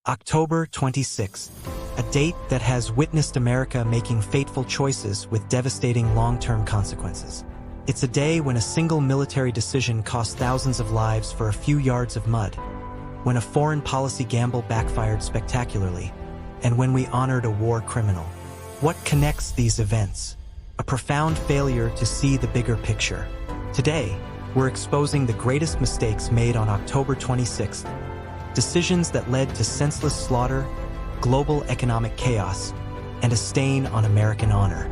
October 26th, a date that has witnessed America making fateful choices with devastating long-term consequences. It's a day when a single military decision cost thousands of lives for a few yards of mud, when a foreign policy gamble backfired spectacularly, and when we honored a war criminal. What connects these events? A profound failure to see the bigger picture. Today, we're exposing the greatest mistakes made on October 26th, decisions that led to senseless slaughter, global economic chaos, and a stain on American honor.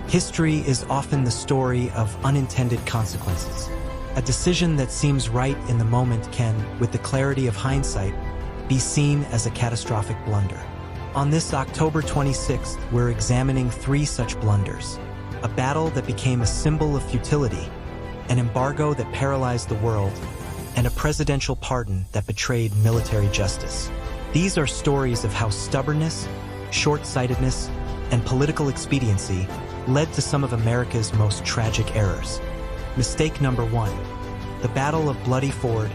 History is often the story of unintended consequences. A decision that seems right in the moment can, with the clarity of hindsight, be seen as a catastrophic blunder. On this October 26th, we're examining three such blunders: a battle that became a symbol of futility, an embargo that paralyzed the world, and a presidential pardon that betrayed military justice. These are stories of how stubbornness, short-sightedness, and political expediency led to some of America's most tragic errors. Mistake number 1. The Battle of Bloody Ford,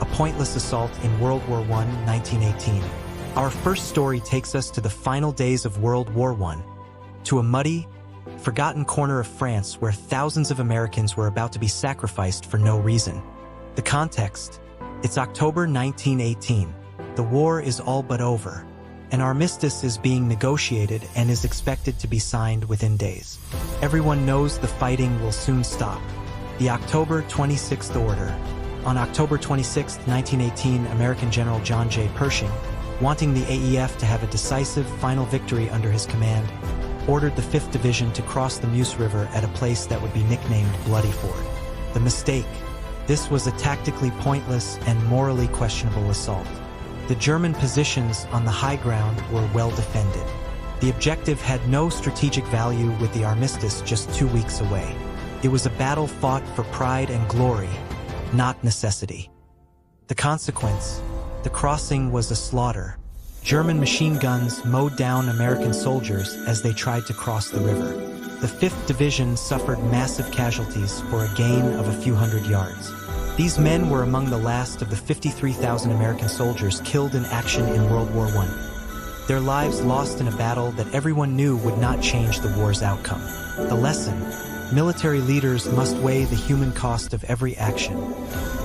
a pointless assault in World War I, 1918. Our first story takes us to the final days of World War I, to a muddy, forgotten corner of France where thousands of Americans were about to be sacrificed for no reason. The context: it's October 1918. The war is all but over. An armistice is being negotiated and is expected to be signed within days. Everyone knows the fighting will soon stop. The October 26th order. On October 26, 1918, American General John J. Pershing, wanting the AEF to have a decisive final victory under his command, ordered the 5th Division to cross the Meuse River at a place that would be nicknamed Bloody Ford. The mistake: this was a tactically pointless and morally questionable assault. The German positions on the high ground were well defended. The objective had no strategic value with the armistice just 2 weeks away. It was a battle fought for pride and glory, not necessity. The consequence: the crossing was a slaughter. German machine guns mowed down American soldiers as they tried to cross the river. The 5th Division suffered massive casualties for a gain of a few hundred yards. These men were among the last of the 53,000 American soldiers killed in action in World War I. Their lives lost in a battle that everyone knew would not change the war's outcome. The lesson: military leaders must weigh the human cost of every action,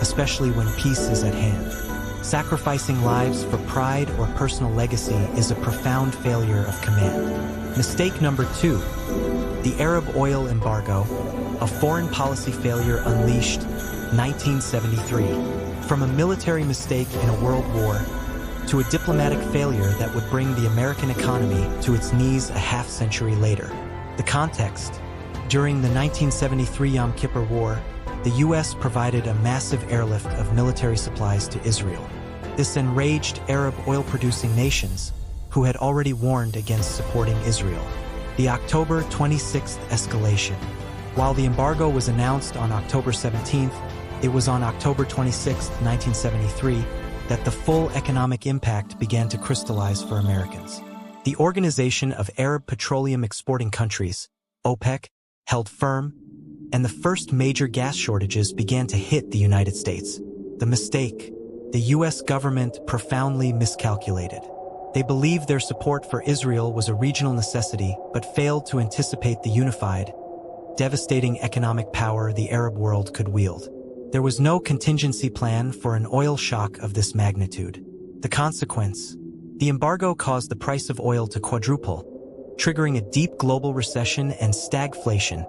especially when peace is at hand. Sacrificing lives for pride or personal legacy is a profound failure of command. Mistake number 2. The Arab oil embargo, a foreign policy failure unleashed 1973. From a military mistake in a world war to a diplomatic failure that would bring the American economy to its knees a half-century later. The context: during the 1973 Yom Kippur War, the U.S. provided a massive airlift of military supplies to Israel. This enraged Arab oil-producing nations, who had already warned against supporting Israel. The October 26th escalation. While the embargo was announced on October 17th, it was on October 26, 1973, that the full economic impact began to crystallize for Americans. The Organization of Arab Petroleum Exporting Countries, OPEC, held firm, and the first major gas shortages began to hit the United States. The mistake: the U.S. government profoundly miscalculated. They believed their support for Israel was a regional necessity, but failed to anticipate the unified, devastating economic power the Arab world could wield. There was no contingency plan for an oil shock of this magnitude. The consequence: the embargo caused the price of oil to quadruple, triggering a deep global recession and stagflation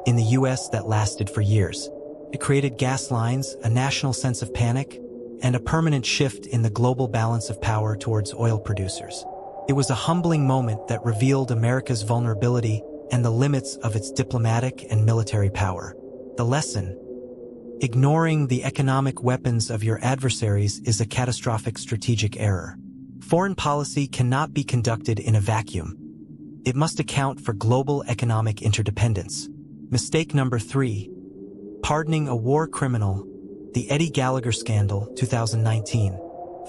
in the U.S. that lasted for years. It created gas lines, a national sense of panic, and a permanent shift in the global balance of power towards oil producers. It was a humbling moment that revealed America's vulnerability and the limits of its diplomatic and military power. The lesson: ignoring the economic weapons of your adversaries is a catastrophic strategic error. Foreign policy cannot be conducted in a vacuum. It must account for global economic interdependence. Mistake number 3. Pardoning a war criminal. The Eddie Gallagher Scandal, 2019.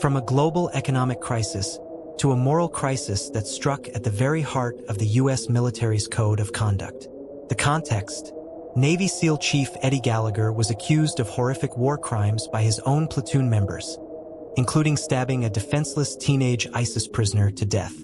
From a global economic crisis to a moral crisis that struck at the very heart of the U.S. military's code of conduct. The context: Navy SEAL Chief Eddie Gallagher was accused of horrific war crimes by his own platoon members, including stabbing a defenseless teenage ISIS prisoner to death.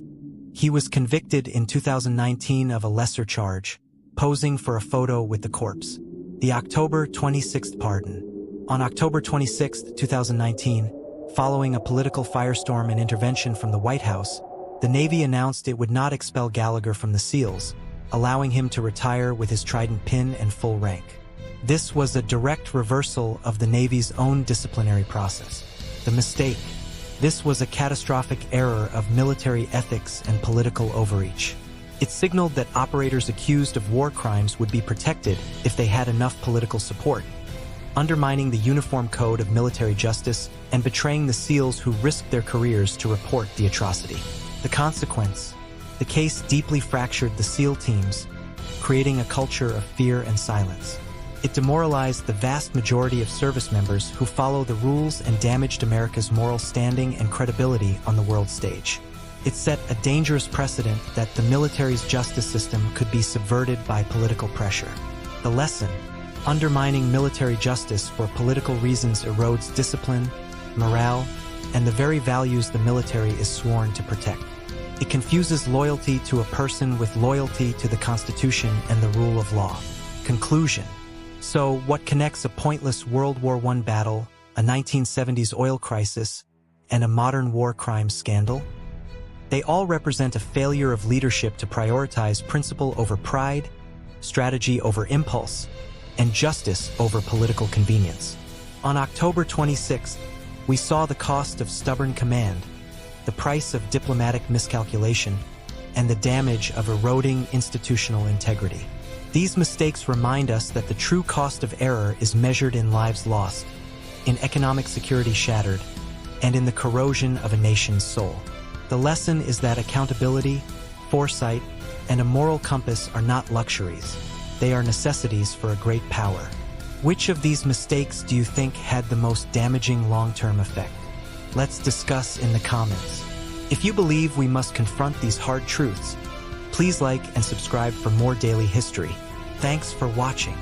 He was convicted in 2019 of a lesser charge, posing for a photo with the corpse. The October 26th pardon. On October 26, 2019, following a political firestorm and intervention from the White House, the Navy announced it would not expel Gallagher from the SEALs, allowing him to retire with his trident pin and full rank. This was a direct reversal of the Navy's own disciplinary process. The mistake. This was a catastrophic error of military ethics and political overreach. It signaled that operators accused of war crimes would be protected if they had enough political support, undermining the uniform code of military justice and betraying the SEALs who risked their careers to report the atrocity. The consequence: the case deeply fractured the SEAL teams, creating a culture of fear and silence. It demoralized the vast majority of service members who follow the rules and damaged America's moral standing and credibility on the world stage. It set a dangerous precedent that the military's justice system could be subverted by political pressure. The lesson: undermining military justice for political reasons erodes discipline, morale, and the very values the military is sworn to protect. It confuses loyalty to a person with loyalty to the Constitution and the rule of law. Conclusion. So, what connects a pointless World War I battle, a 1970s oil crisis, and a modern war crime scandal? They all represent a failure of leadership to prioritize principle over pride, strategy over impulse, and justice over political convenience. On October 26th, we saw the cost of stubborn command, the price of diplomatic miscalculation, and the damage of eroding institutional integrity. These mistakes remind us that the true cost of error is measured in lives lost, in economic security shattered, and in the corrosion of a nation's soul. The lesson is that accountability, foresight, and a moral compass are not luxuries. They are necessities for a great power. Which of these mistakes do you think had the most damaging long-term effect? Let's discuss in the comments. If you believe we must confront these hard truths, please like and subscribe for more daily history. Thanks for watching.